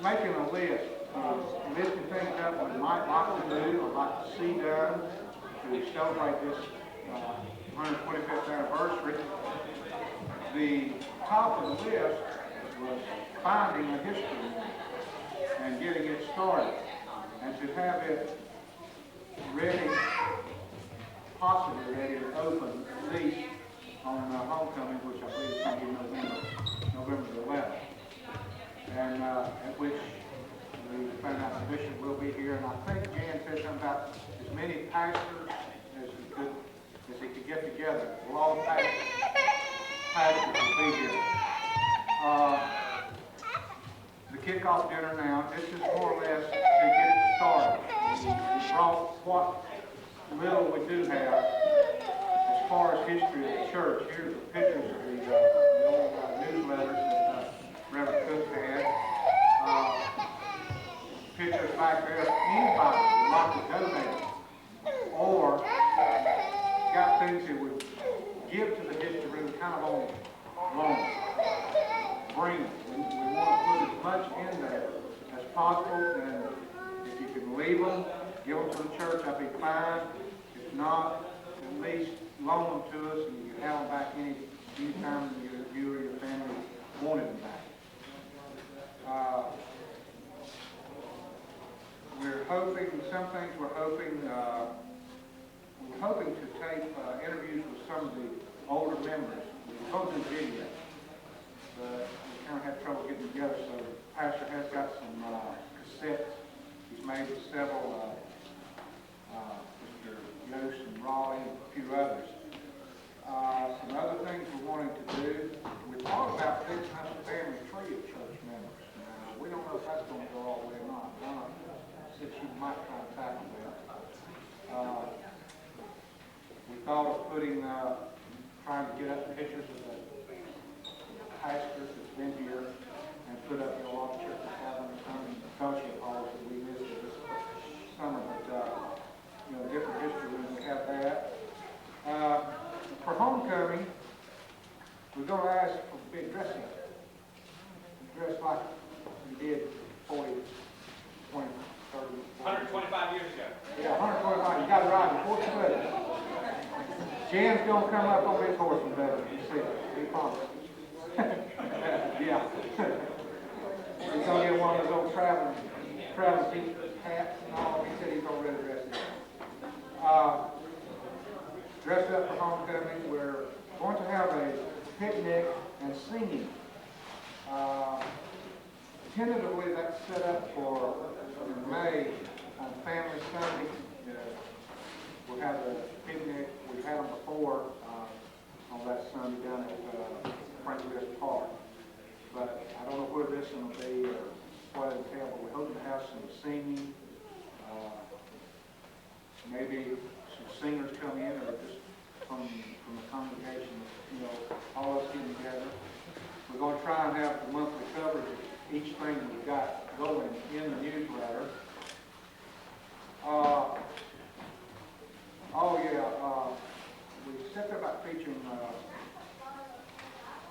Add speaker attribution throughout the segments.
Speaker 1: making a list, listing things up we might like to do or like to see done to celebrate this 125th anniversary. The top of the list was finding a history and getting it started, and to have it ready, possibly ready to open at least on homecoming, which I believe is going to be November the 11th, and at which we found out the bishop will be here, and I think Jan said something about as many pastors as he could get together. Well, all the pastors will be here. The kickoff dinner now, this is more or less to get it started. We brought what little we do have as far as history of the church. Here's the pictures of the old newsletters that Reverend Cook had. Pictures back there of anybody would like to donate or got things that would give to the history room kind of on loan. Bring it. We want to put as much in there as possible, and if you can leave them, give them to the church, that'd be fine. If not, at least loan them to us, and you can have them back any time you or your family wanted them back. We're hoping, some things we're hoping to take interviews with some of the older members. We're supposed to do video, but we kind of had trouble getting together, so the pastor has got some cassettes he's made with several, Mr. Yost and Raleigh and a few others. Some other things we're wanting to do, we thought about fixing up a family tree of church members. We don't know if that's going to go all the way or not. Donna said she might try to tackle that. We thought of putting, trying to get up pictures of the pastors that's been here and put up, a lot of churches having some fellowship halls that we visited this summer, but, different history rooms, we have that. For homecoming, we're going to ask for a big dress up. Dress like we did 40, 20, 30,
Speaker 2: 125 years ago.
Speaker 1: Yeah, 125. You got it right before you put it. Jan's going to come up on his horse and better. You see it. He promised. Yeah. He's going to get one of those old traveling hats and all. He said he's already dressed up. Dressed up for homecoming. We're going to have a picnic and singing. Tentatively, that's set up for May on Family Sunday. We'll have a picnic. We've had them before on that Sunday down at Frank Lewis Park. But I don't know where this one will be or what it'll entail, but we're hoping to have some singing. Maybe some singers come in or just from the congregation, all of us getting together. We're going to try and have the monthly coverage of each thing we've got going in the newsletter. We said about featuring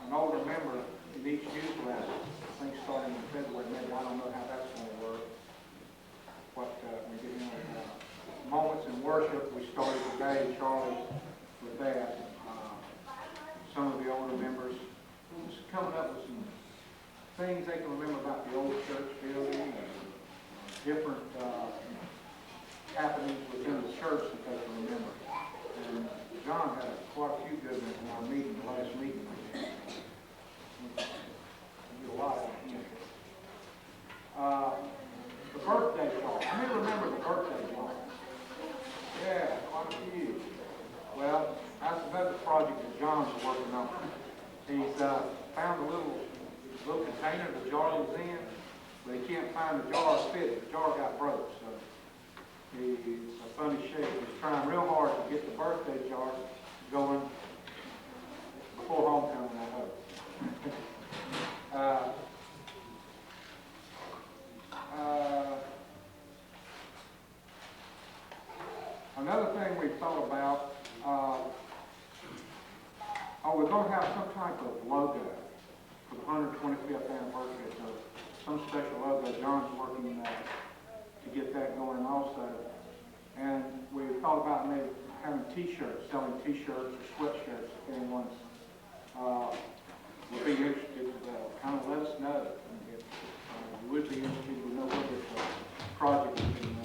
Speaker 1: an older member in each newsletter. I think starting in February, maybe. I don't know how that's going to work. Moments in worship, we started today, Charlie, with that. Some of the older members just coming up with some things they can remember about the old church building and different happenings within the church that they can remember. And John had quite a few good ones in our meeting, the last meeting we had. We did a lot of them. The birthday card. How many remember the birthday card? Yeah, quite a few. Well, that's another project that John's working on. He's found a little container the jar was in, but he can't find the jar to fit it. The jar got broke, so it's a funny shape. He's trying real hard to get the birthday jar going before homecoming, I hope. Another thing we thought about, we're going to have some type of logo for the 125th anniversary, so some special logo. John thought about maybe having t-shirts, selling t-shirts or sweatshirts, if anyone's, would be interested, kind of let us know. If you would be interested, we know what this project we can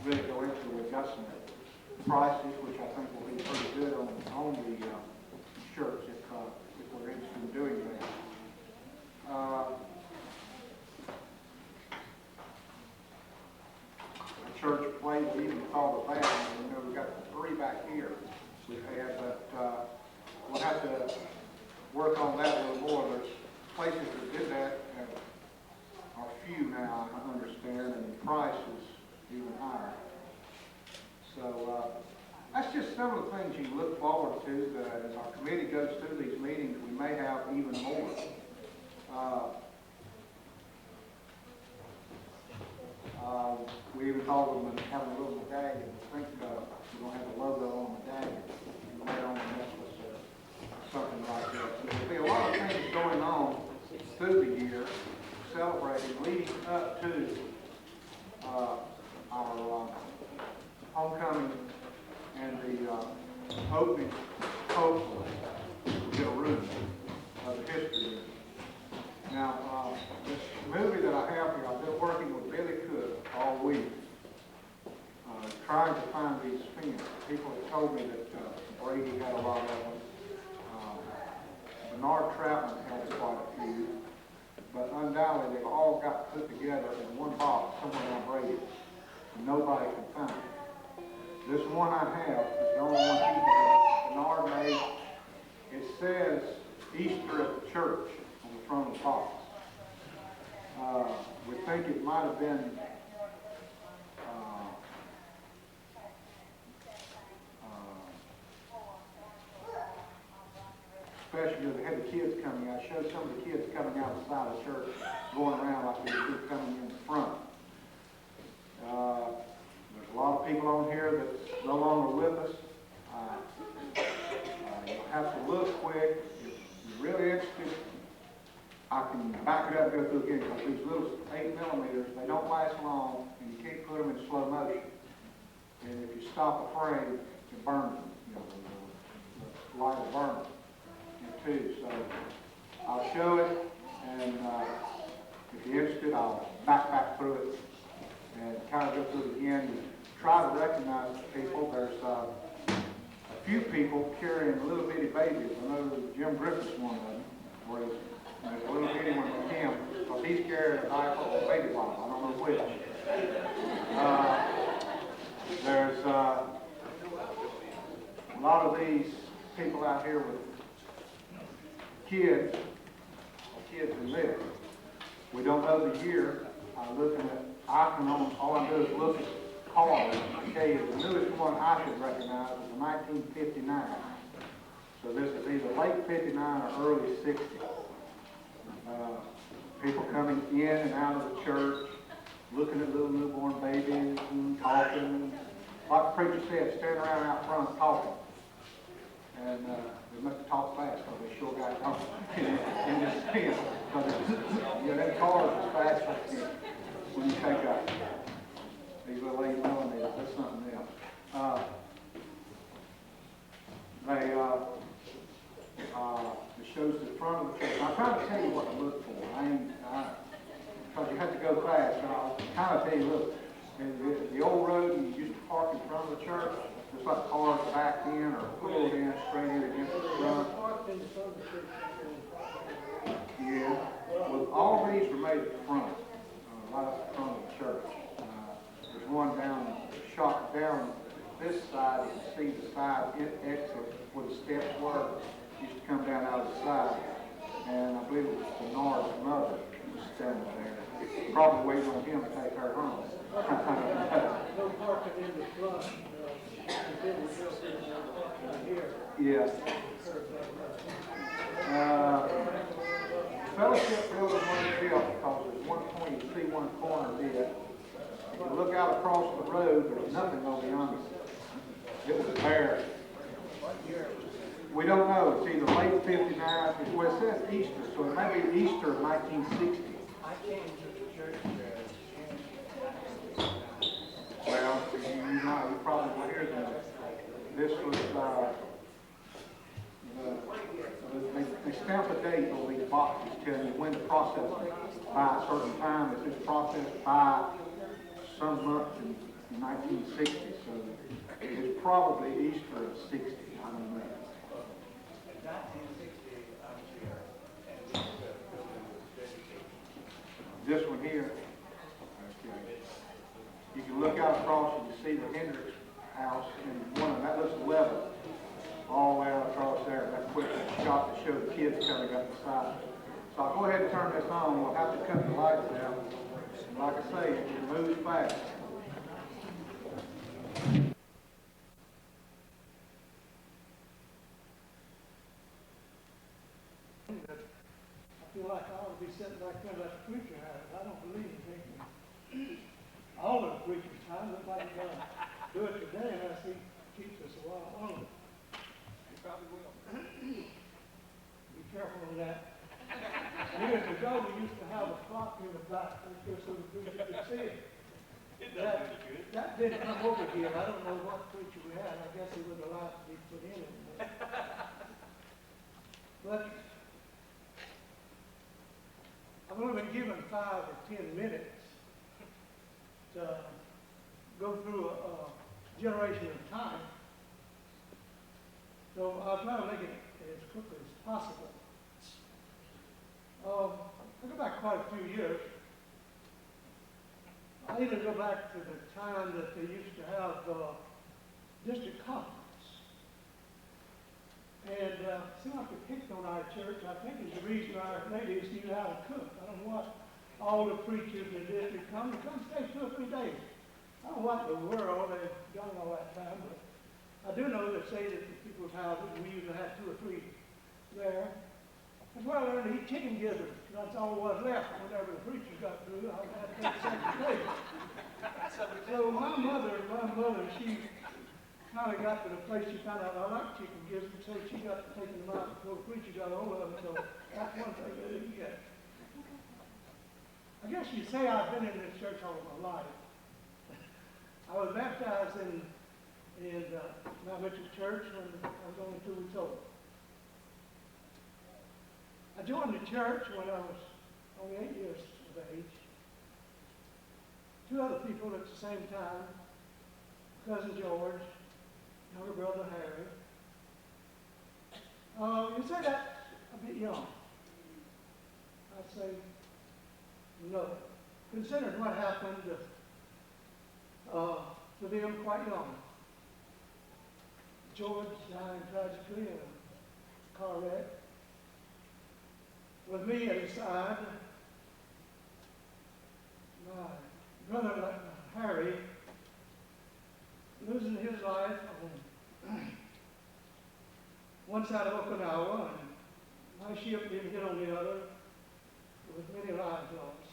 Speaker 1: really go into. We've got some prices, which I think will be pretty good on the shirts if we're interested in doing that. A church plate, we even call it that. You know, we've got 3 back here we've had, but we'll have to work on that a little more. There's places that did that are few now, I understand, and the price is even higher. So that's just some of the things you look forward to. As our committee goes through these meetings, we may have even more. We even thought of them having a little medallion. I think we're going to have a logo on the medallion, right on the necklace or something like that. So there'll be a lot of things going on through the year, celebrating, leading up to our homecoming and the opening, hopefully, we'll get a room of the history. Now, this movie that I have here, I've been working with Billy Cook all week, trying to find these fins. People have told me that Brady had a lot of them. Bernard Troutman had quite a few, but undoubtedly they've all got put together in one box somewhere on Brady, and nobody can find it. This one I have is the only one Bernard made. It says Easter at the church on the front of the box. We think it might have been especially because they had the kids coming out. I showed some of the kids coming out the side of the church, going around like they were coming in the front. There's a lot of people on here that's no longer with us. You'll have to look quick. If you're really interested, I can back it up and go through again, because these little 8mm, they don't last long, and you can't put them in slow motion. And if you stop a frame, it burns them. You know, the light will burn them too. So I'll show it, and if you're interested, I'll back through it and kind of go through it again and try to recognize the people. There's a few people carrying little bitty babies. I know Jim Griffith's one of them, where there's a little bitty one with him, because he's carrying a diaper or a baby bottle. I don't know which. There's a lot of these people out here with kids who live. We don't know the year. I'm looking at, all I do is look at cars. Okay, the newest one I should recognize is a 1959. So this is either late 59 or early 60. People coming in and out of the church, looking at little newborn babies and talking. Like the preacher said, standing around out front talking. And they must have talked fast, because they sure got talking in this spin. Because that car is fast when you take up. These little 8mm, that's something else. It shows the front of the church. I'm trying to tell you what to look for. Because you have to go fast. I'll kind of tell you, look, the old road you used to park in front of the church, it's like cars backed in or pulled in straight in against the front. Yeah. Well, all these were made at the front, right at the front of the church. There's one shot down this side. You can see the side exit where the steps were. Used to come down out of the side. And I believe it was Bernard's mother was standing there, probably waiting on him to take her home.
Speaker 3: No parking in the front.
Speaker 1: Yeah. Fellowship building wasn't built because there's one point you see one corner there. If you look out across the road, there's nothing over beyond it. It was bare. We don't know. It's either late 59. Well, it says Easter, so it may be Easter of 1960.
Speaker 3: I came to the church.
Speaker 1: Well, you probably were here then. process by a certain time. It's this process by some month in 1960, so it's probably Easter of 60, I don't know.
Speaker 2: 1960, I'm sure. And this building was dedicated.
Speaker 1: This one here, okay. You can look out across and you see the Hendricks house, and one of that looks level all the way out across there. That's a quick shot to show the kids coming up the side. So I'll go ahead and turn this on. We'll have to cut the lights out. And like I say, it moves fast.
Speaker 3: I feel like I ought to be sitting back there like the preacher has. I don't believe in taking all of the preacher's time. Looks like he's gonna do it today unless he keeps us a while longer.
Speaker 2: You probably will.
Speaker 3: Be careful of that. Years ago, we used to have a clock in the back just so the preacher could see it.
Speaker 2: It does pretty good.
Speaker 3: That didn't come over here. I don't know what preacher we had. I guess he wouldn't allow it to be put in it. But I've only been given 5 or 10 minutes to go through a generation of time. So I'll try to make it as quickly as possible. I go back quite a few years. I even go back to the time that they used to have district conference. And it seemed like they picked on our church. I think it's the reason our ladies knew how to cook. I don't know what all the preachers in the district come stay 2 or 3 days. I don't know what in the world they've done all that time, but I do know they say that the people's houses, we usually had 2 or 3 there. That's where I learned to eat chicken gizzards. That's all was left whenever the preachers got through. I had to take a second plate. So my mother, she kind of got to the place she found out I liked chicken gizzards, so she got to taking them out before the preacher got a hold of them. So that's one thing they didn't get. I guess you'd say I've been in this church all my life. I was baptized in Mount Mitchell Church when I was only 2 weeks old. I joined the church when I was only 8 years of age. 2 other people at the same time, cousin George, younger brother Harry. You say that's a bit young. I'd say no. Considering what happened to them quite young. George dying tragically in a car wreck. With me at his side, my brother Harry losing his life on one side of Okinawa, and my ship being hit on the other, with many lives lost.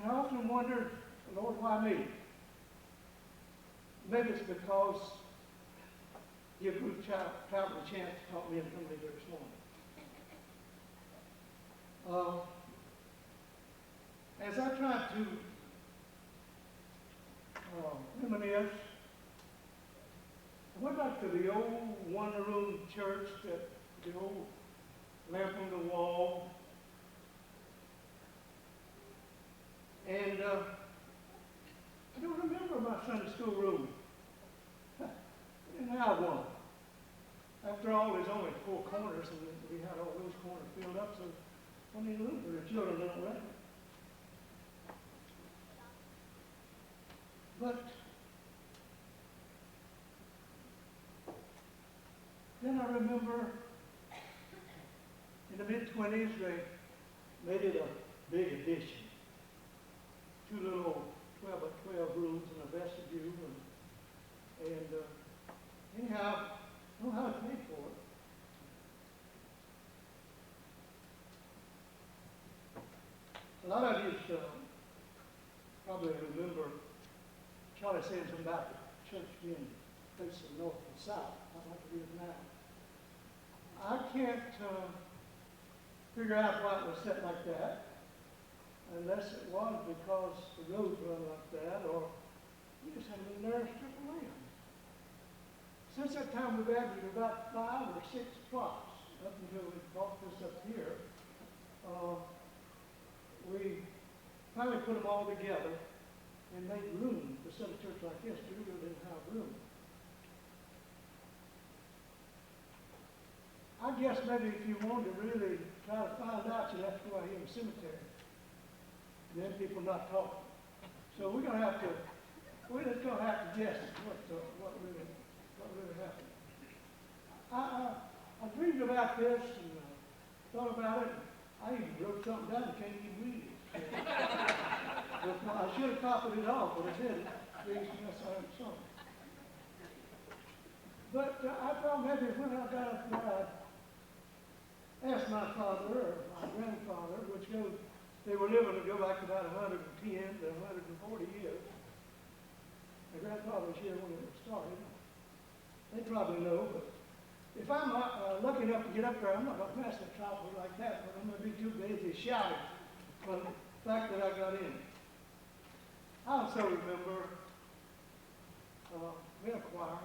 Speaker 3: And I often wondered, Lord, why me? Maybe it's because you group traveled a chance to talk me into coming here this morning. As I tried to reminisce, I went back to the old one-room church, the old lamp on the wall, and I don't remember my Sunday school room. I didn't have one. After all, there's only 4 corners, and we had all those corners filled up, so I need room for the children don't let me. But then I remember in the mid-20s, they made it a big addition. 2 little 12 by 12 rooms and a vestibule, and anyhow, I don't know how to pay for it. A lot of you probably remember Charlie saying something about the church being facing north and south. I'd like to read it now. I can't figure out why it was set like that, unless it was because the roads run like that, or we just had a little narrow strip of land. Since that time, we've averaged about 5 or 6 plots up until we bought this up here, we finally put them all together and made room to set a church like this. We really didn't have room. I guess maybe if you wanted to really try to find out, you'd have to go out here in the cemetery. And then people not talking. So we're just gonna have to guess what really happened. I dreamed about this and thought about it. I even wrote something down and can't even read it. I should have copied it off, but I didn't. Yes, I have some. But I thought maybe when I got up there, I'd ask my father or my grandfather, they were living to go back about 110 to 140 years. My grandfather was here when it was started. They probably know, but if I'm lucky enough to get up there, I'm not going to pass the chopper like that, but I'm going to be too busy shouting from the fact that I got in. I also remember we had a choir.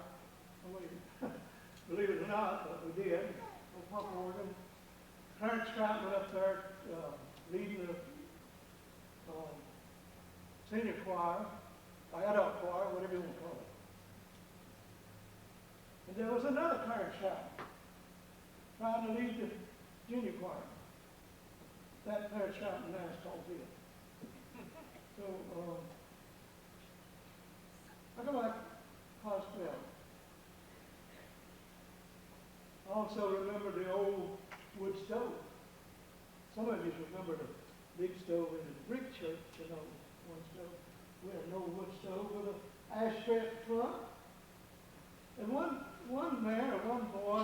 Speaker 3: Believe it or not, but we did. A pump organ. Clarence Stratton went up there leading the senior choir, or adult choir, whatever you want to call it. And there was another Clarence Stratton trying to lead the junior choir. That Clarence Stratton now is called it. So, I go like Coswell. I also remember the old wood stove. Some of you remember the big stove in the brick church, one stove. We had an old wood stove with an ash tray at the front. And one man or one boy,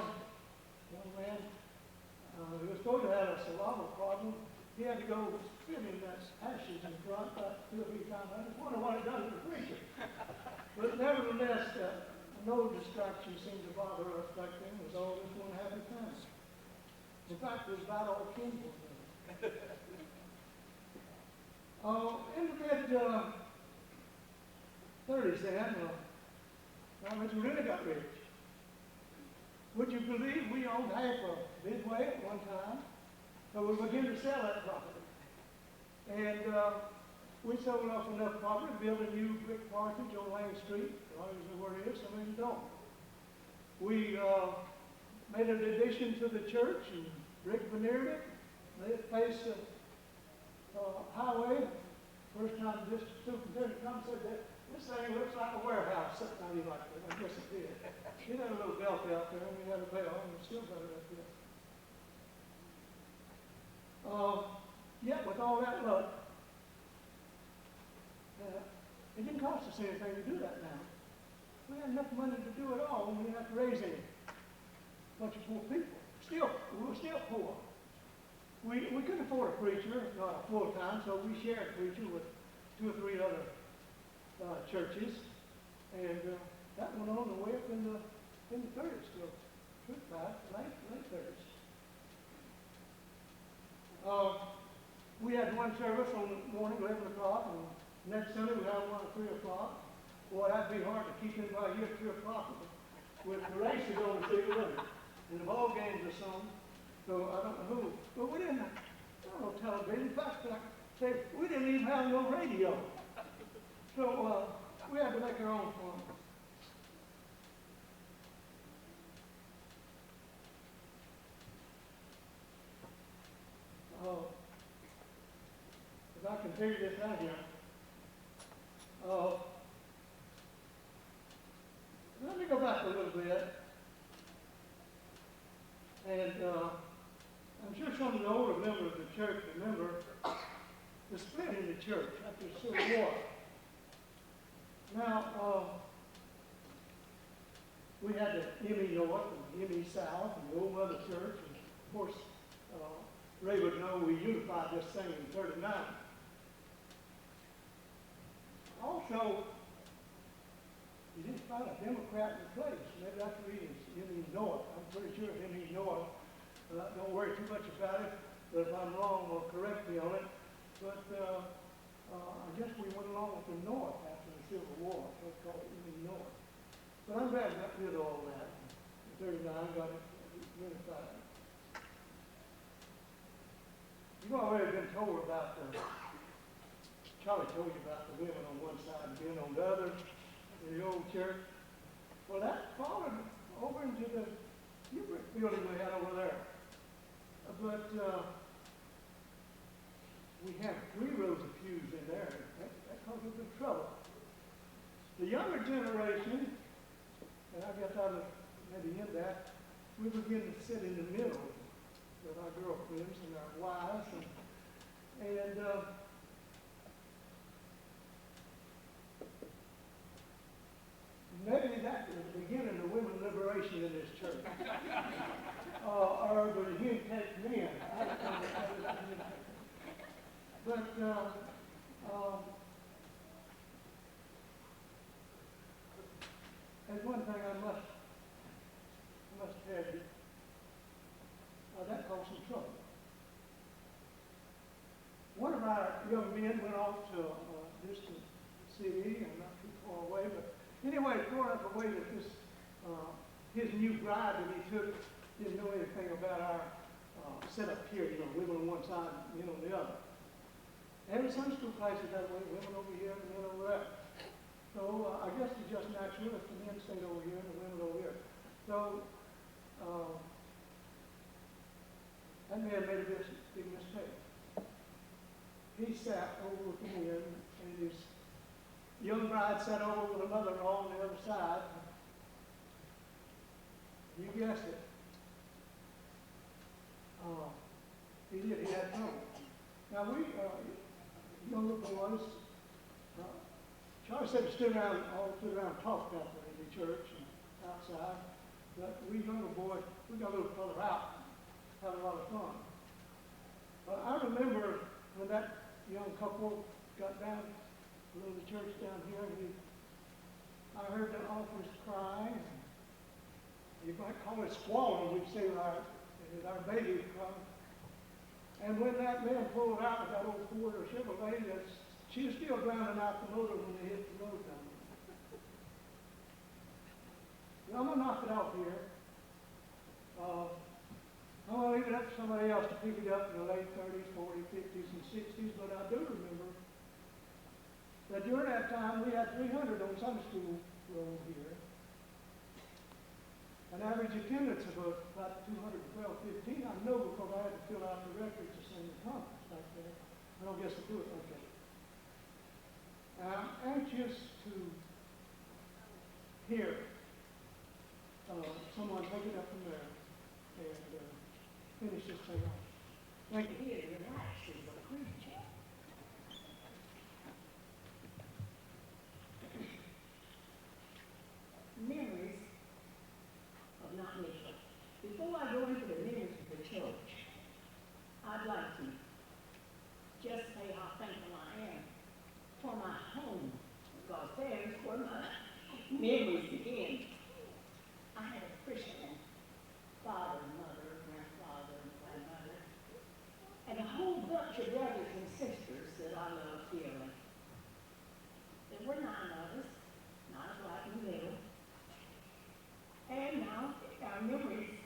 Speaker 3: young man, who was supposed to have a saliva problem, he had to go spit in that ashes in front about 2 or 3 times. I just wonder what it does to the preacher. But nevertheless, no distraction seemed to bother us back then. It was all this one happy time. In fact, it was about all Kimball. In the mid-30s then, we really got rich. Would you believe we owned half of Midway at one time? So we began to sell that property. And we sold off enough property to build a new brick parsonage on Lang Street. A lot of you know where it is, some of you don't. We made an addition to the church and brick veneered it. They faced the highway. First time this superintendent come said that this thing looks like a warehouse, something I like that. I guess it did. It had a little belt out there, and we had a bell, and we still got it up there. Yet with all that luck, it didn't cost us anything to do that now. We had enough money to do it all, and we didn't have to raise any. Bunch of poor people. We were still poor. We couldn't afford a preacher, not a full-time, so we shared a preacher with 2 or 3 other churches, and that went on the way up in the 30s, till late 30s. We had one service on the morning, 11 o'clock, and next Sunday we had one at 3 o'clock. Boy, that'd be hard to keep anybody here at 3 o'clock with the races on the field and the ball games or something. So I don't know who, but we didn't have no television. In fact, we didn't even have no radio. So we had to make our own fun. If I can figure this out here. Let me go back a little bit. And I'm sure some of the older members of the church remember the split in the church after the Civil War. Now, we had the M.E. North and M.E. South and the Old Mother Church. And of course, Ray would know we unified this thing in 39. Also, you didn't find a Democrat in place. Maybe that's the reason it's M.E. North. I'm pretty sure it's M.E. North. Don't worry too much about it, but if I'm wrong, well, correct me on it. But I guess we went along with the North after the Civil War. So it's called M.E. North. But I'm glad we got rid of all that. In 39, got it unified. You've already been told about Charlie told you about the women on one side and men on the other in the old church. Well, that followed over into the new brick building we had over there. But we have 3 rows of pews in there. That caused a bit of trouble. The younger generation, and I guess I was maybe in that, we begin to sit in the middle with our girlfriends and our wives, and maybe that was the beginning of women liberation in this church, or the henpecked men. I don't know what that is. But there's one thing I must tell you. That caused some trouble. One of our young men went off to a distant city and not too far away, but anyway, far enough away that his new bride that he took didn't know anything about our setup here, women on one side, men on the other. Every Sunday school class is that way, women over here and men over there. So I guess it's just natural if the men stayed over here and the women over here. So that man made a big mistake. He sat over with the men, and his young bride sat over with a mother-in-law on the other side. You guessed it. He did. He had trouble. Now we, younger boys, Charlie said we stood around and talked out there in the church and outside. But we younger boys, we got a little further out, had a lot of fun. I remember when that young couple got down below the church down here, I heard the officers cry. You might call it squalling, we'd say our baby crying. And when that man pulled out with that old Ford or Chevrolet, she was still drowning out the motor when they hit the road down there. I'm going to knock it off here. I'm going to leave it up to somebody else to pick it up in the late 30s, 40s, 50s, and 60s, but I do remember that during that time we had 300 on Sunday school roll here. An average attendance of about 212, 15. I know because I had to fill out the records to send the conference back there. I don't guess I do it like that. I'm anxious to hear someone take it up from there and finish this thing off. Thank you.
Speaker 4: Here, relax, is a preacher. Memories of not Mitchell. Before I go into the memories of the church, I'd like to just say how thankful I am for my home, because there's where my memories begin. I had a Christian father, mother, grandfather, and grandmother, and a whole bunch of brothers and sisters that I love dearly. There were 9 of us, not right in the middle. And now our memories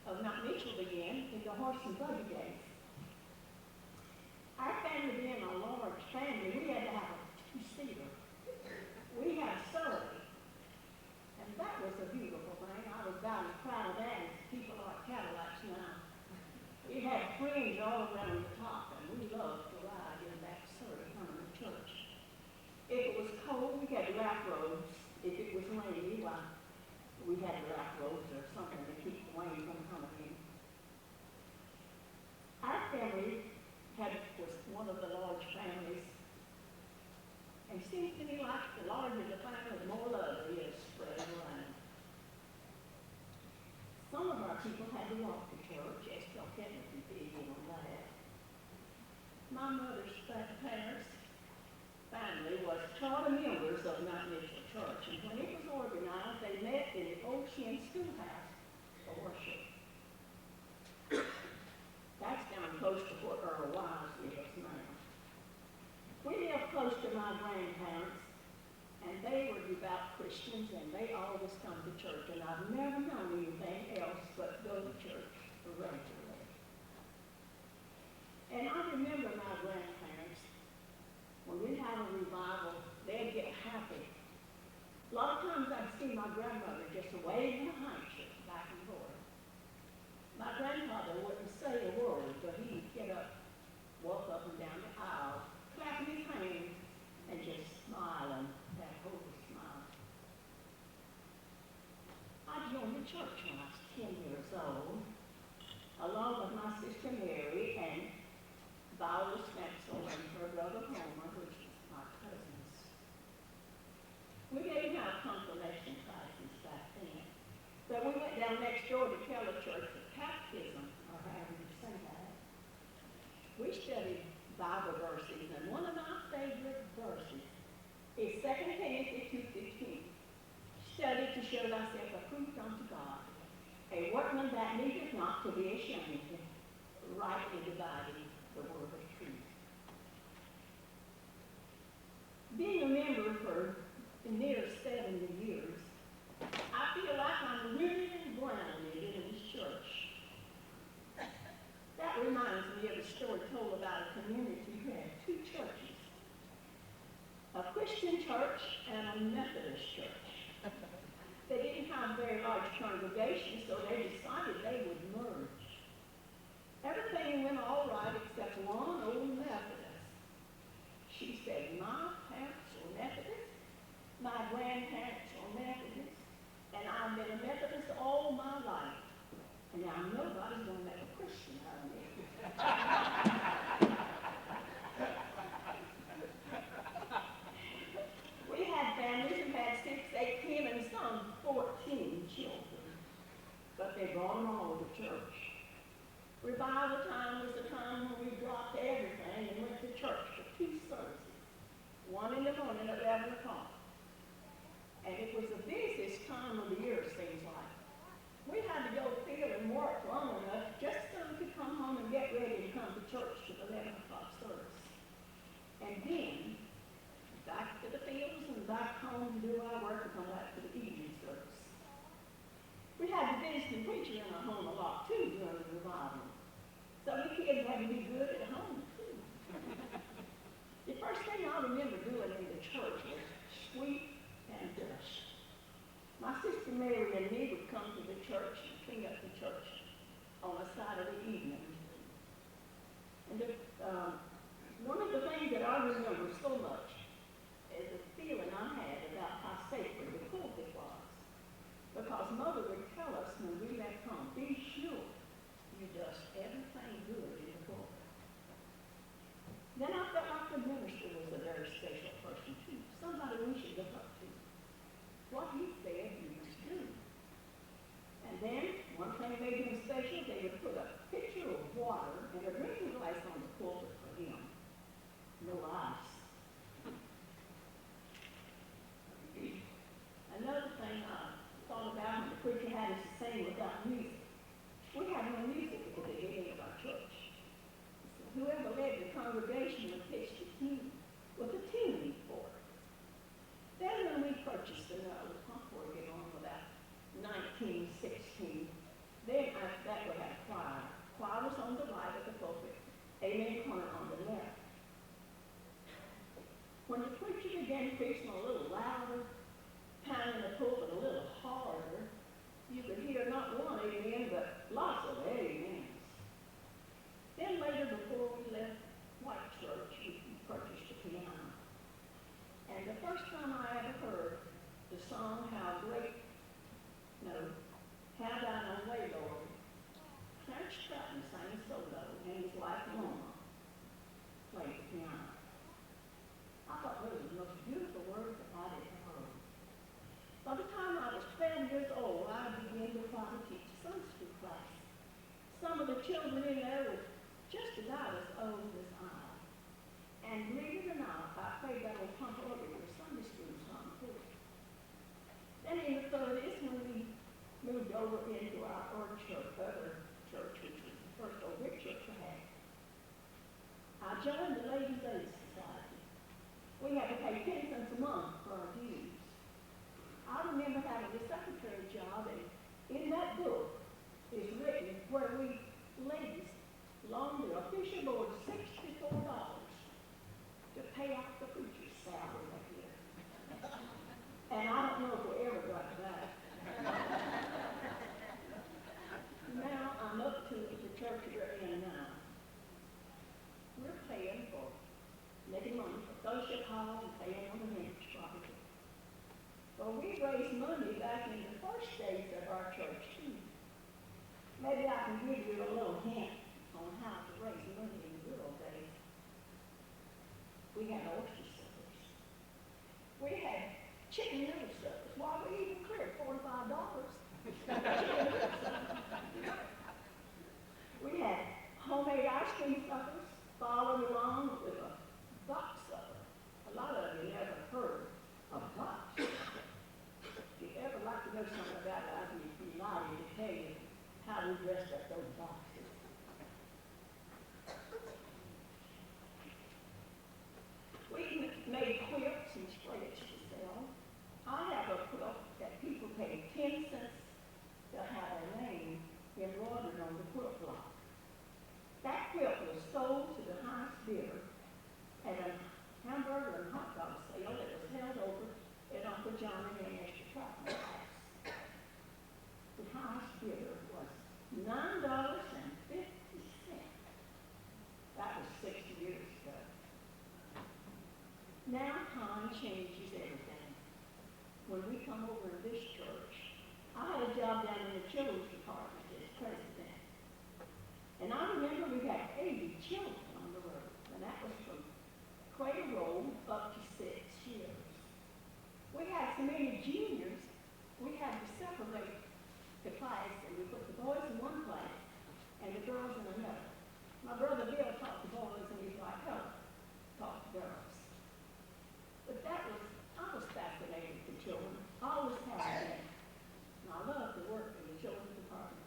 Speaker 4: of Mount Mitchell began in the horse and buggy days. Our family being a large family, we had to have a 2-seater. We had a Surrey, and that was a beautiful thing. I was down proud of that, as people like Cadillacs now. We had friends all around the top, and we loved to ride in that Surrey from the church. If it was cold, we had lap robes. If it was rainy, well, we had lap robes or something to keep the rain from coming in. Our family was one of the large families, and it seems to me like the larger the family, the more love there is spread around. Some of our people had to walk to church. Estelle Kennedy did on that. My mother's parents' family was charter members of Mount Mitchell Church, and when it was organized, they met in the Ocean Schoolhouse for worship. That's down close to where Earl Wise lives now. We lived close to my grandparents, and they were devout Christians, and they always come to church, and I've never known anything else but go to church regularly. And I remember my grandparents, when we'd have a revival, they'd get happy. A lot of times I'd see my grandmother just waving her handkerchief back and forth. My grandfather wouldn't say a word, but he'd get up, walk up and down the aisle, clapping his hands, and just smiling, that holy smile. I joined the church when I was 10 years old, along with my sister Mary and Viola Spencer and her brother Homer, which is my cousins. We didn't have confirmation classes back then, but we went down next door to Keller Church for catechism, or however you say that. We studied Bible verses, and one of my favorite verses is 2 Timothy 2:15. Study to show thyself approved unto God, a workman that needeth not to be ashamed, rightly dividing the word of truth. Being a member for near 70 years, I feel like I'm rooted and grounded in this church. That reminds me of a story told about a community who had two churches, a Christian church and a Methodist church. They didn't have a very large congregation, so they decided they would merge. Everything went all right except one old Methodist. She said, my parents were Methodist, my grandparents were Methodist, and I've been a Methodist all my life. And now nobody's going to make a Christian out of me. We had families who had 6, 8, 10, and some 14 children, but they brought them all to church. Revival time was the time when we dropped everything and went to church for 2 services, one in the morning at 11 o'clock. And it was the busiest time of the year, it seems like. We had to go field and work long enough just so we could come home and get ready to come to church to the 11 o'clock service. And then, back to the fields and back home to do our work and come back to the evening service. We had the visiting preacher in our home a lot, too, during the revival. So we kids had to be good at home, too. The first thing I remember doing in the church was sweep and dust. My sister Mary and me would come to the church and clean up the church on a Saturday evening. And one of the things that I remember so much is the feeling I had about how sacred the pulpit was. Because Mother would tell us when we left home, be sure you dust everything good in the pulpit. Then I felt like the minister was a very special person too, somebody we should look up to. What he said you must do. And then, one thing made him special, they would put a pitcher of water and a drinking glass on the pulpit for him. No ice. Another thing I thought about when the preacher had us to sing without music. We had no music at the beginning of our church. So whoever led the congregation would pitch the tune with a tuning fork. Then when we purchased another pump organ on about 1916, then after that we had a choir. Choir was on the right of the pulpit, amen corner on the left. When the preacher began preaching a little louder, pounding the pulpit a little harder, you could hear not one amen, but lots of amens. Then later, before we left White Church, we purchased a piano. And the first time I ever heard the song, How Thine Own Way, Lord, Clarence Stratton sang a solo, and his wife Loma played the piano. I thought those were the most beautiful words that I'd ever heard. By the time I was 12 years old, I began to try to teach Sunday school class. Some of the children in there were just about as old as I. And believe it or not, I played that old pump organ for Sunday school song too. Then in the 30s, when we moved over into our other church, which was the first old brick church I had, I joined the Ladies' Aid Society. We had to pay 10 cents a month for our dues. I remember having the secretary job, and in that book is written where we ladies loaned the official board making money for fellowship hall and paying on the members' property. Well, we raised money back in the first days of our church too. Maybe I can give you a little hint on how to raise money in the good old days. We had oyster suppers. We had chicken noodle suppers. Why, we even cleared $45. We had homemade ice cream suppers followed along with a box supper. A lot of you never heard of box supper. If you ever like to know something about it, I'd be delighted to tell you how we dressed up those boxes. We made quilts and spreads to sell. I have a quilt that people pay 10 cents to have a name embroidered on the quilt block. That quilt was sold to the highest bidder at a hamburger and hot dog sale that was held over at Uncle John and Esther Troutman's house. The highest bidder was $9.50. That was 60 years ago. Now time changes everything. When we come over in this church, I had a job down in the children's department as president. And I remember we had 80 children on the road, and that was from cradle roll up to 6 years. We had so many juniors, we had to separate the class, and we put the boys in one class and the girls in another. My brother Bill taught the boys, and his wife Helen taught the girls. But I was fascinated with the children, always have been. And I loved to work in the children's department.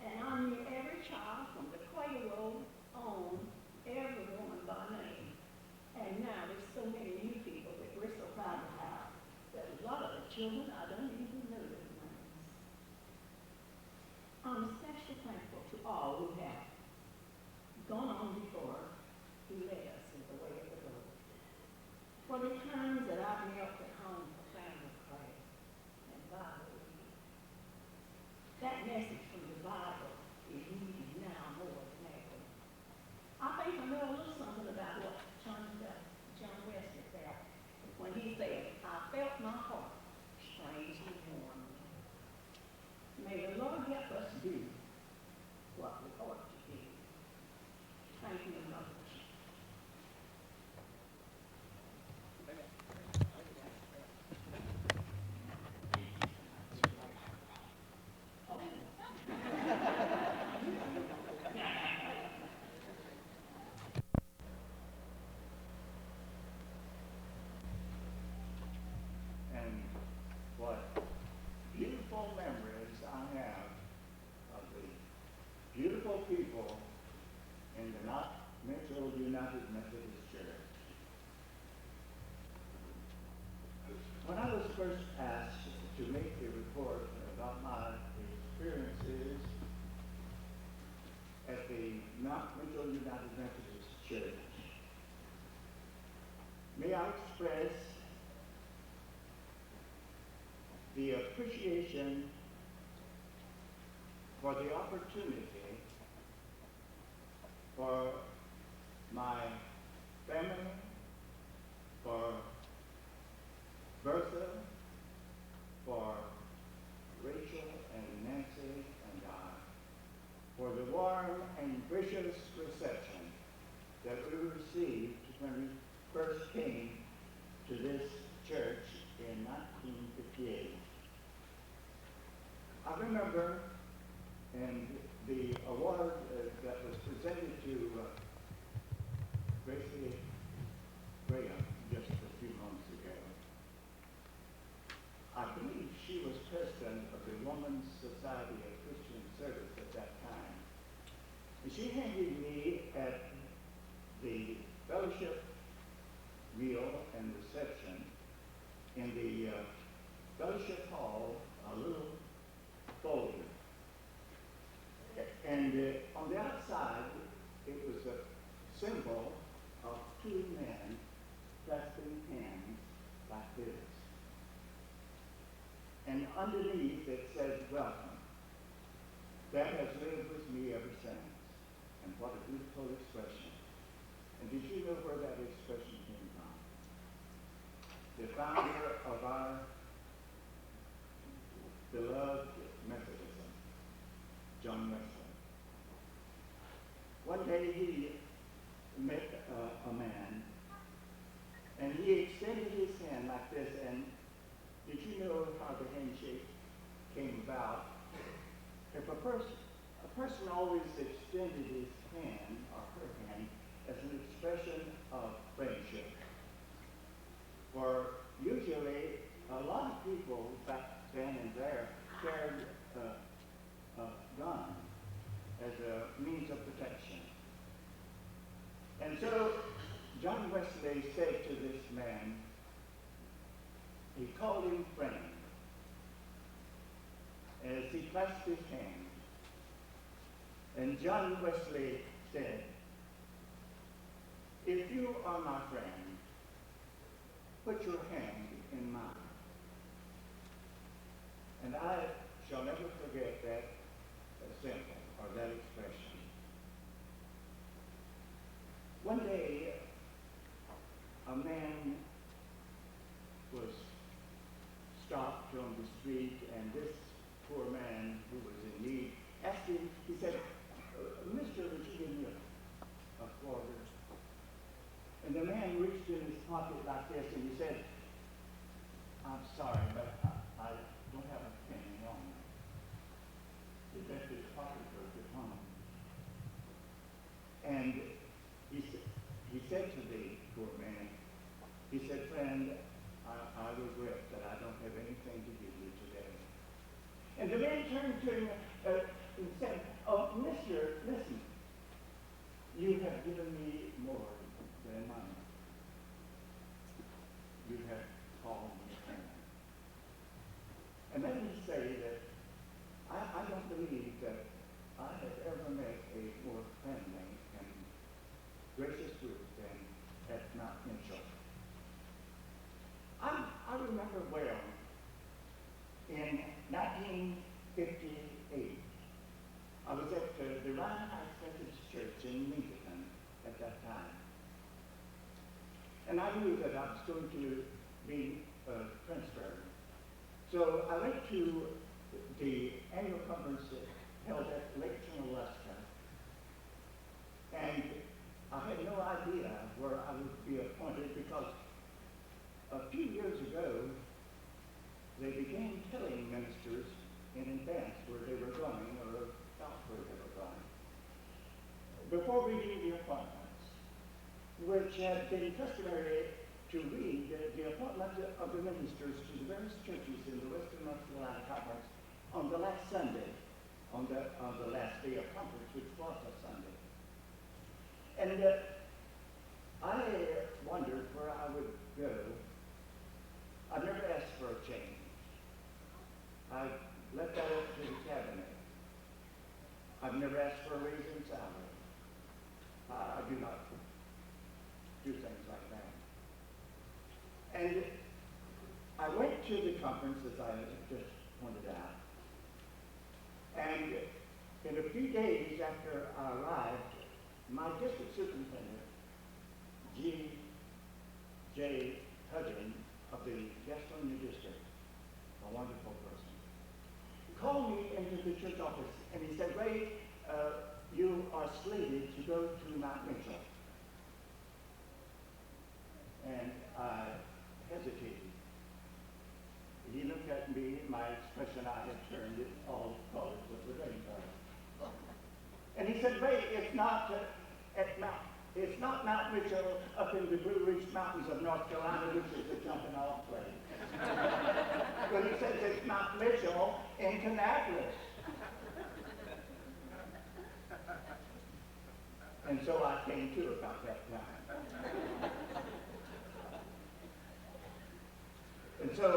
Speaker 4: And I knew every child from the cradle roll on, every woman by name. And now there's so many new people that we're so proud to have that a lot of the children, I don't even know their names. I'm especially thankful to all who have gone on before, who led us in the way of the Lord. For the times that I've knelt at home for family prayer and Bible reading, that message from the Bible is needed now more than ever. I think I know a little something about what John Wesley felt when he said, I felt my heart strangely warm. May the Lord help us do what we ought to do. Thank you, and God bless you.
Speaker 2: And what beautiful memories I have of the beautiful people in the Mitchell United Methodist Church. When I was first asked to make a report about my experiences at the Mitchell United Methodist Church, may I express the appreciation for the opportunity for my family, for Bertha, for Rachel and Nancy and I, for the warm and gracious reception that we received when we first came to this church in 1958. I remember, and the award that was presented to Gracie Graham just a few months ago, I believe she was president of the Women's Society of Christian Service at that time. And she handed me at the fellowship meal and reception in the fellowship hall a little folder. And on the outside, it was a symbol of two men clasping hands like this. And underneath it said, welcome. That has lived with me ever since. And what a beautiful expression. And did you know where that expression they said to this man, he called him friend, as he clasped his hand. And John Wesley said, if you are my friend, put your hand in mine. And I shall never forget that symbol or that expression. One day, a man was stopped on the street, and this poor man who was in need asked him, he said, Mister, would you give me a quarter? And the man reached in his pocket like this, and he said, I'm sorry, but I don't have a penny on me. He left his pocketbook at home. And he said to the poor man, he said, friend, I regret that I don't have anything to give you today. And the man turned to him and said, oh, mister, listen, you have given me more than money. You have called me friend. And let me say that I don't believe that I have ever met a more friendly and gracious group than at Mount Mitchell. I remember well, in 1958, I was at the Ryan Heights Methodist Church in Lincoln at that time. And I knew that I was going to be transferred. So I went to the annual conference held at Lake Alaska. And I had no idea where I would be appointed because a few years ago, they began telling ministers in advance where they were going or about where they were going. Before reading the appointments, which had been customary to read the appointment of the ministers to the various churches in the Western North Carolina Conference on the last Sunday, on the last day of conference, which was a Sunday. And I wondered where I would go. I never asked for a change. I left that up to the cabinet. I've never asked for a raise in salary. I do not do things like that. And I went to the conference, as I just pointed out, and in a few days after I arrived, my district superintendent, G.J. Hudgen of the Gastonia district, a wonderful person, called me into the church office and he said, Ray, you are slated to go to Mount Mitchell. And I hesitated. He looked at me, my expression, I had turned it all colors of the rainbow. And he said, Ray, it's not Mount Mitchell up in the Blue Ridge Mountains of North Carolina, which is a jumping off place. But he says it's Mount Mitchell in Kannapolis. And so I came to about that time. And so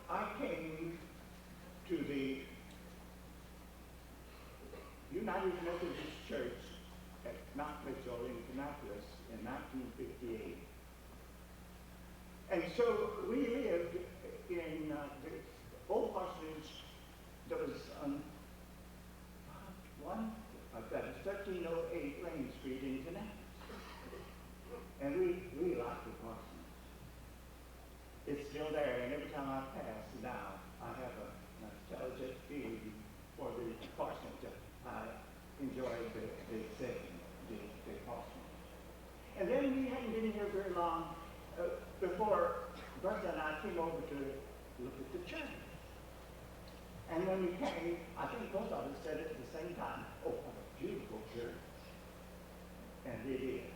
Speaker 2: I came to the United Methodist Church at Mount Mitchell in Kannapolis in 1958. And so we lived in the old parsonage that was on 1308 Lane Street in Kannapolis. And we liked the parsonage. It's still there, and every time I pass now, I have a nostalgic feeling for the parsonage. I enjoyed the setting, the parsonage. And then we hadn't been here very long before Bertha and I came over to look at the church. And when we came, I think both of us said it at the same time, oh, what a beautiful church. And it is.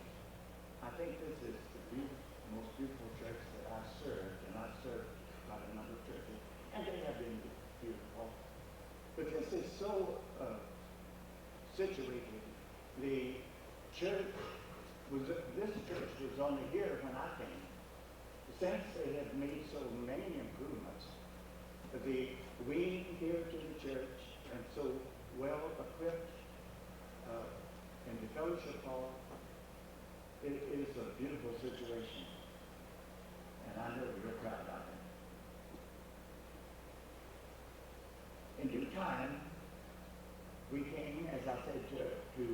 Speaker 2: I think this is the most beautiful church that I've served, and I've served quite a number of churches, and they have been beautiful. But this is so situated. The church was, this church was only here when I came. Since they have made so many improvements, the wing here to the church and so well equipped in the fellowship hall, it is a beautiful situation. And I know you're proud of it. In due time, we came, as I said, to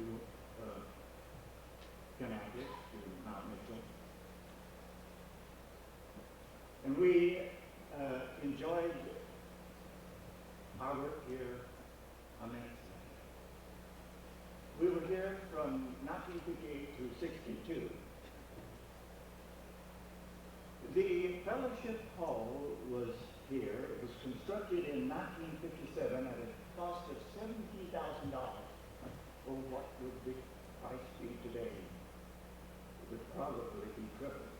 Speaker 2: Connecticut, to Mount Mitchell. And we enjoyed our work here immensely. We were here from 1958 to 62. The fellowship hall was here. It was constructed in 1957 at a cost of $17,000. Well, what would the price be today? It would probably be triple.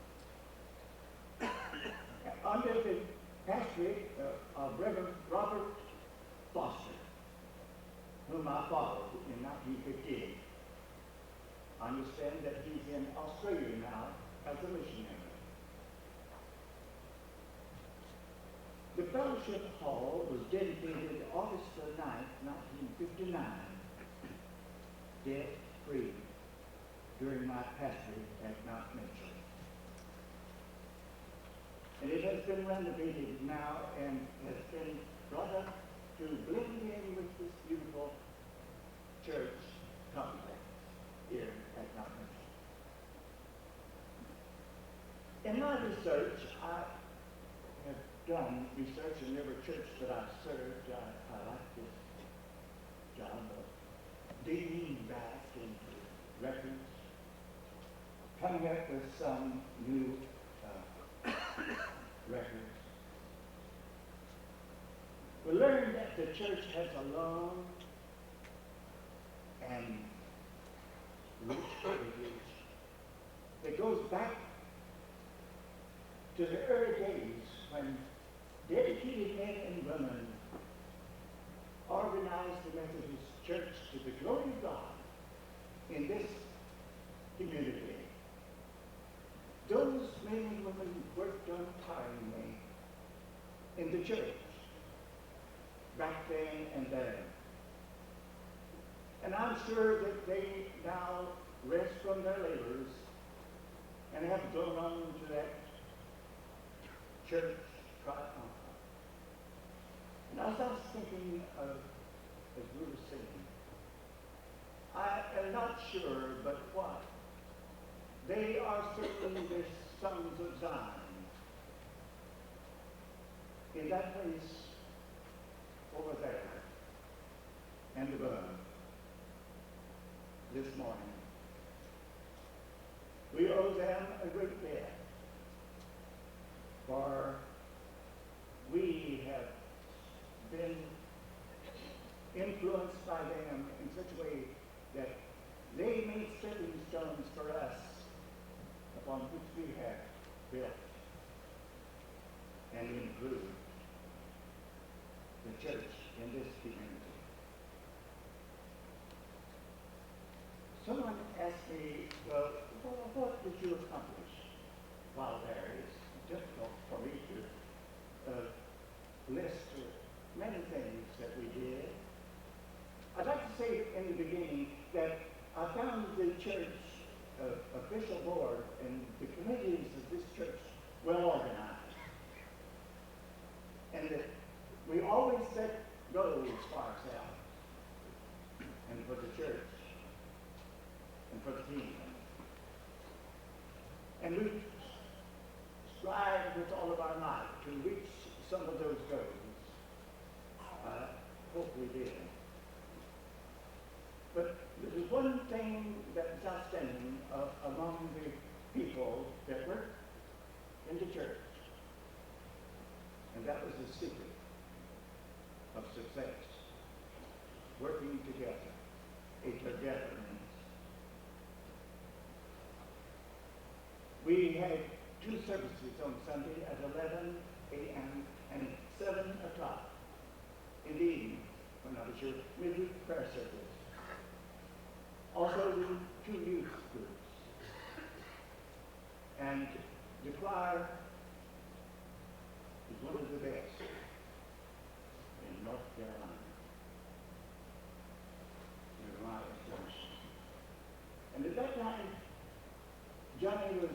Speaker 2: Under the pastorate of Reverend Robert Foster, whom I followed in 1958. I understand that he's in Australia now as a missionary. The fellowship hall was dedicated August the 9th, 1959, debt-free, during my pastorate at Mount Mitchell. And it has been renovated now and has been brought up to blend in with this beautiful church complex here at Mount Mitchell. In my research, I have done research in every church that I've served. I like this job of digging back into records, coming up with some new records. We learned that the church has a long and rich heritage that goes back to the early days when dedicated men and women organized the Methodist Church to the glory of God in this community. Those men and women worked untiringly in the church back then and there. And I'm sure that they now rest from their labors and have gone on to that church triumphant. And as I was thinking of, as we were singing, I am not sure but what. They are singing the sons of Zion in that place over there and above this morning. We owe them a great debt, for we have been influenced by them in such a way that they made stepping stones for us upon which we have built and improved the church in this community. Someone asked me, well, what did you accomplish while there? It's difficult for me to list many things that we did. I'd like to say in the beginning that I found the church official board and the committees of this church well organized, and that we always set goals for ourselves and for the church and for the kingdom. And we strive with all of our might to reach some of those goals. I hope we did. But there's one thing that is outstanding among the people that work in the church, and that was the secret of success, working together, a togetherness. We had 2 services on Sunday at 11 a.m. and 7 o'clock in the evening, when I was your midweek prayer service. Also, 2 youth groups. And the choir is one of the best in North Carolina. In my experience. And at that time, Johnny was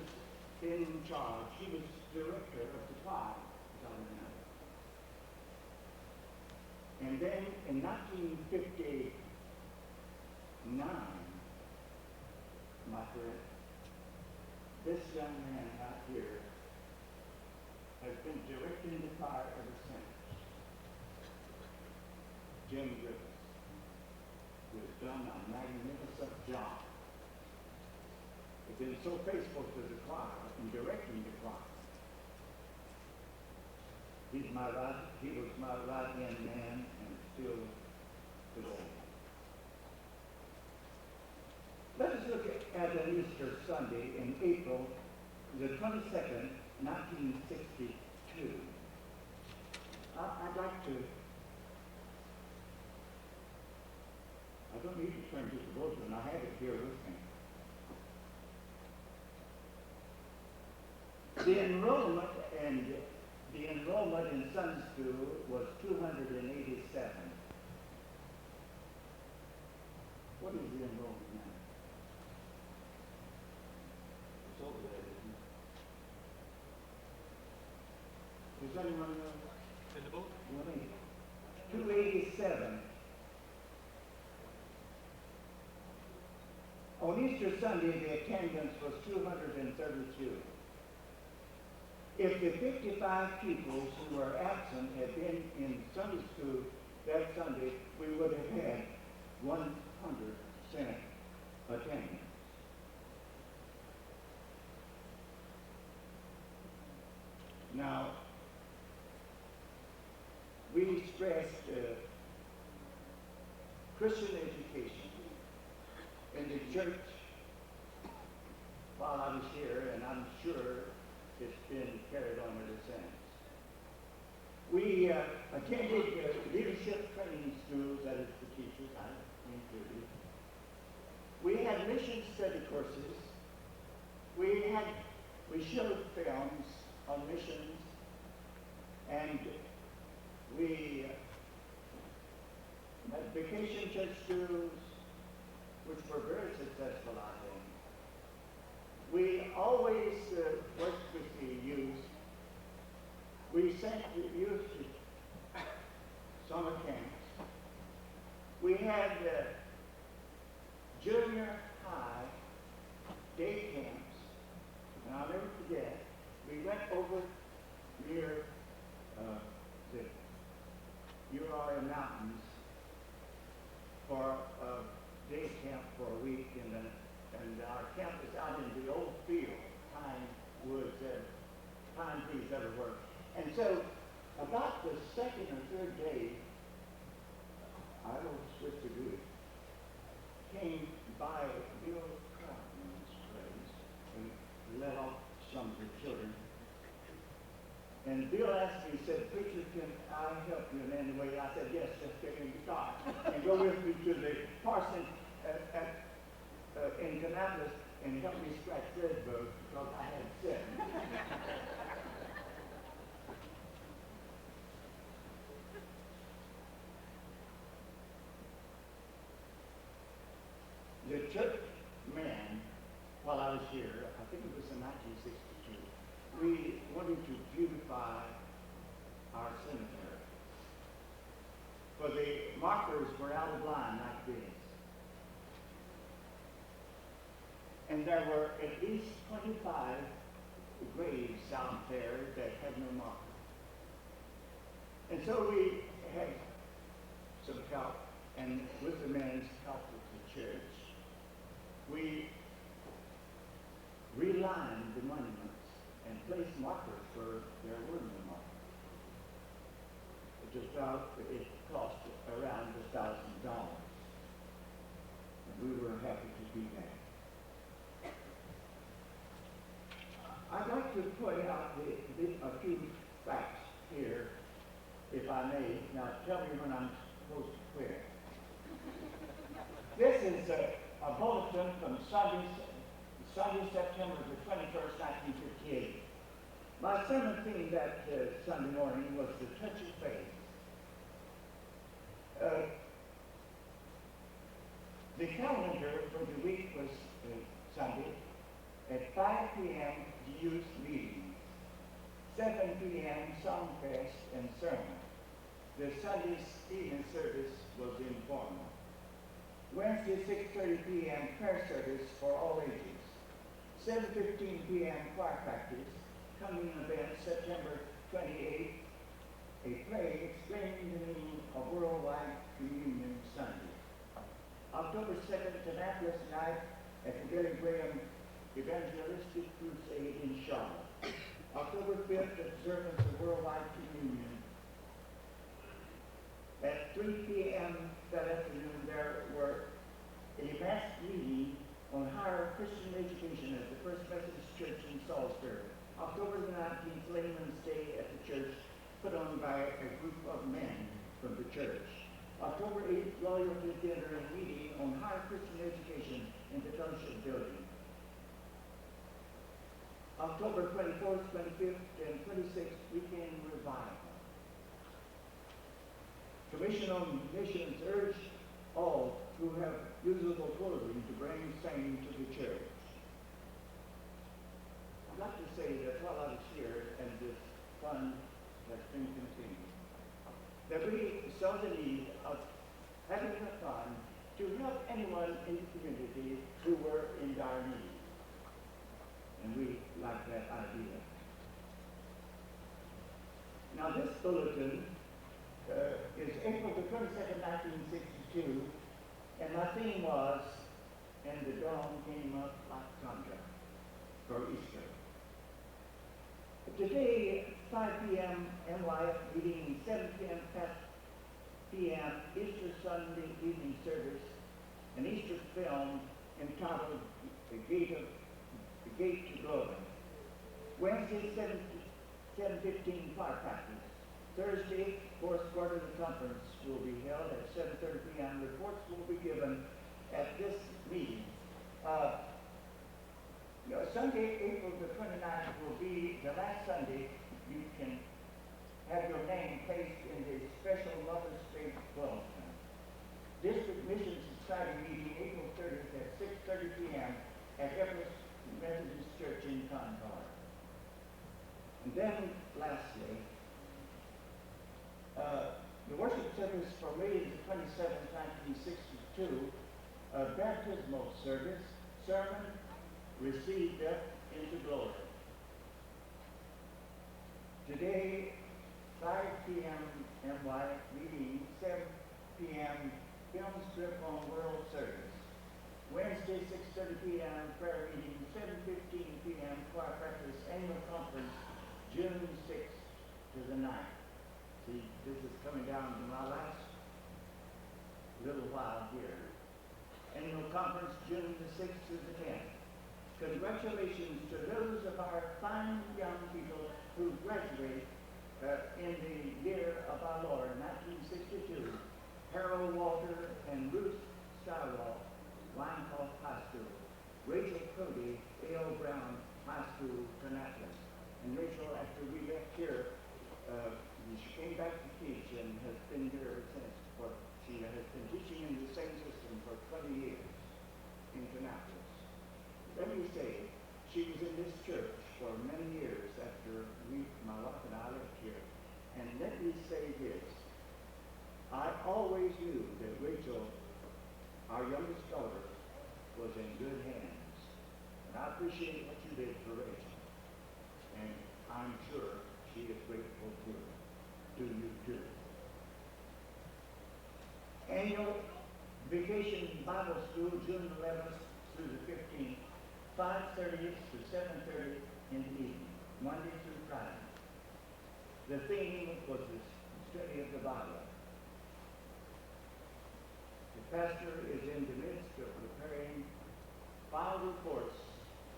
Speaker 2: in charge. He was director of the choir, as I remember. And then in 1959, my friend, this young man out here has been directing the choir ever since. Jim Griffiths, who has done a magnificent job. He's been so faithful to the choir in directing the choir. He was my right-hand man and still today. Let us look at an Easter Sunday in April the 22nd, 1962. I'd like to, I don't need to turn to the bulletin, I have it here with me. The enrollment in Sunday school was 287. What is the enrollment now? It's over there, isn't it? Does anyone know?
Speaker 5: In the book?
Speaker 2: 287. On Easter Sunday, the attendance was 232. If the 55 pupils who were absent had been in Sunday school that Sunday, we would have had 100% attendance. Now, we stressed Christian education in the church while I was here, and I'm sure it's been carried on ever since. We attended leadership training schools, that is for teachers, I included. We had mission study courses. We showed films on missions, and we had vacation church schools, which were very successful, I think. We always worked with the youth. We sent the youth to summer camps. We had junior high day camps, and I'll never forget, we went over near the Uriah Mountains for a day camp for a week, and our camp was out in the old field, pine woods, pine trees everywhere. And so, about the second or third day, I don't switch the group, came by Bill Troutman's place and let off some of the children. And Bill asked me, he said, "Preacher, can I help you in any way?" I said, "Yes, just take me the car and go with me to the parsonage in Kannapolis and help me scratch red bugs because I had sick." The church man, while I was here, I think it was in 1962, we wanted to beautify our cemetery. For the markers were out of line like this. And there were at least 25 graves out there that had no marker. And so we had some help, and with the men's help with the church, we relined the monuments and placed markers where there were no markers. It cost around $1,000. And we were happy to do that. I'd like to point out a few facts here, if I may. Now tell me when I'm supposed to quit. This is a bulletin from Sunday, September the 21st, 1959. My sermon theme that Sunday morning was the touch of faith. The calendar for the week was Sunday at 5 p.m. youth meeting, 7 p.m. songfest and sermon. The Sunday evening service was informal. Wednesday, 6:30 p.m. prayer service for all ages. 7:15 p.m. choir practice. Coming event September 28th, a play explaining the meaning of Worldwide Communion Sunday. October 2nd, Annapolis night at the Billy Graham Evangelistic Crusade in Charlotte. October 5th, observance of Worldwide Communion. At 3 p.m. that afternoon, there were a mass meeting on higher Christian education at the First Methodist Church in Salisbury. October the 19th, Layman's Day at the church, put on by a group of men from the church. October 8th, loyalty dinner and meeting on higher Christian education in the fellowship building. October 24th, 25th, and 26th, weekend revival. Commission on Missions urged all who have usable clothing to bring same to the church. I'd like to say that while I was here and this fund has been continued, that we saw the need of having a fund to help anyone in the community who were in dire need. And we like that idea. Now this bulletin is April the 22nd, 1962, and my theme was, and the dawn came up like thunder for Easter. Today, 5 p.m. NYF meeting, 7 p.m. Easter Sunday evening service, an Easter film entitled The Gate to Glory. Wednesday, 7:15 choir practice. Thursday, fourth quarterly conference will be held at 7:30 p.m. Reports will be given at this meeting. Sunday, April the 29th will be the last Sunday you can have your name placed in the special Mother's Day bulletin. District Mission Society meeting April 30th at 6:30 p.m. at Everest Methodist Church in Concord. And then, lastly, the worship service for May the 27th, 1962, baptismal service, sermon, received up into glory. Today, 5 p.m. NY meeting, 7 p.m. film strip on world service. Wednesday, 6:30 p.m. prayer meeting, 7:15 p.m. choir practice annual conference, June 6th to the 9th. See, this is coming down to my last little while here. Annual conference, June the 6th to the 10th. Congratulations to those of our fine young people who graduate in the year of our Lord, 1962. Harold Walter and Ruth Stylewall, Winehoff High School. Rachel Cody, A.L. Brown High School, Annapolis. And Rachel, after we left here, she came back to teach and has been here ever since. She has been teaching in the same system for 20 years in Annapolis. Let me say, she was in this church for many years after my wife and I left here. And let me say this, I always knew that Rachel, our youngest daughter, was in good hands. And I appreciate what you did for Rachel. And I'm sure she is grateful too. To you too. Annual Vacation Bible School, June 11th through the 15th, 5:30 to 7:30 in the evening, Monday through Friday. The theme was the study of the Bible. The pastor is in the midst of preparing file reports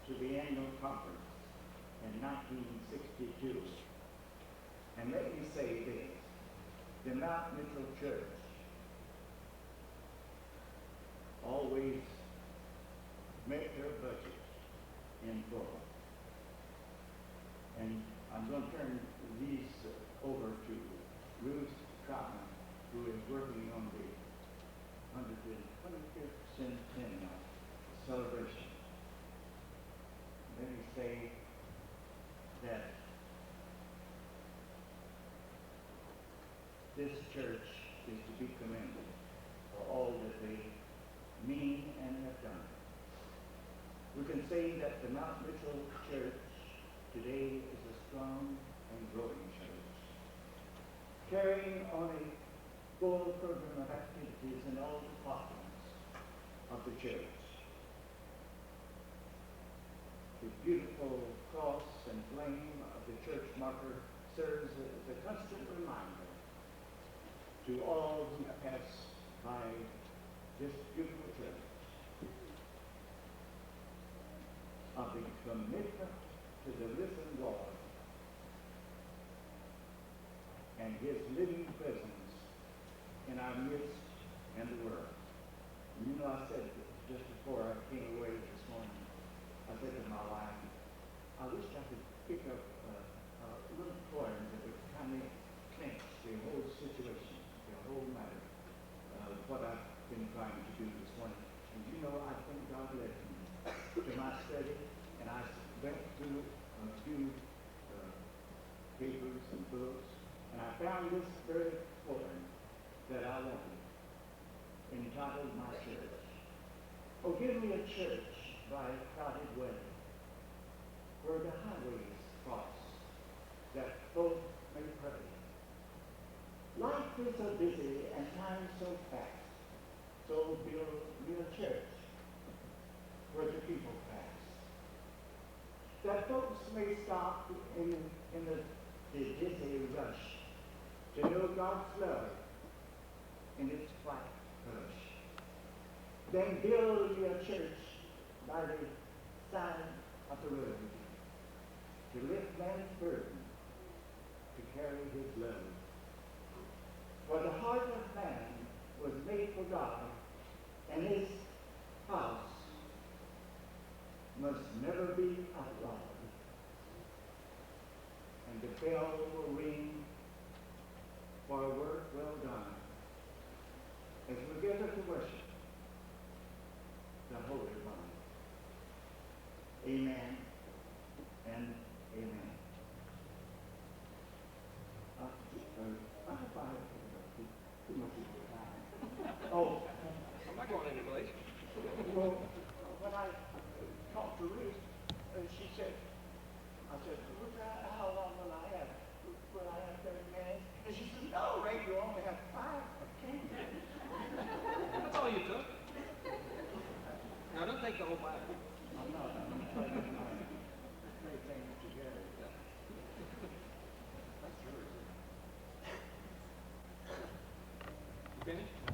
Speaker 2: to the annual conference in 1962. And let me say this, the Mount Mitchell Church always met their budget in full. And I going to turn these over to Ruth Troutman, who is working on the 125th centennial celebration. Let me say that this church is to be commended for all that they mean and have done. We can say that the Mount Mitchell Church today is a strong and growing church, carrying on a full program of activities in all departments of the church. The beautiful cross and flame of the church marker serves as a constant reminder to all who pass by this beautiful church of the commitment to the risen Lord and his living presence in our midst and the world. And you know, I said just before I came away this morning, I said to my wife, I wish I could pick up a little coin that would kind of clinch the whole situation, the whole matter of what I've been trying to do this morning. And you know, I think God led me to my study, and I went through a few papers and books, and I found this very coin that I wanted, entitled My Church. Oh, give me a church by a crowded way, where the highways cross, that both may pray. Life is so busy and time so fast, so build me a church where the people pass, that folks may stop in the dizzy rush to know God's love in its quiet hush. Then build me a church by the side of the road, to lift man's burden, to carry his load. For the heart of man was made for God, and his house must never be outlawed. And the bell will ring for a work well done, as we gather to worship the Holy One. Amen and amen. I hope I have too much of your time. Oh,
Speaker 5: I'm not going anyplace.
Speaker 2: well, when I talked to Ruth, she said, I said, look, how long will I have? Will I have 30 minutes? And she said, no, Ray, you only have 5 or 10 minutes.
Speaker 5: That's all you took. Now, don't take the whole Bible.
Speaker 2: I'm not. I'm trying to play things together.
Speaker 5: That's yours. You finished?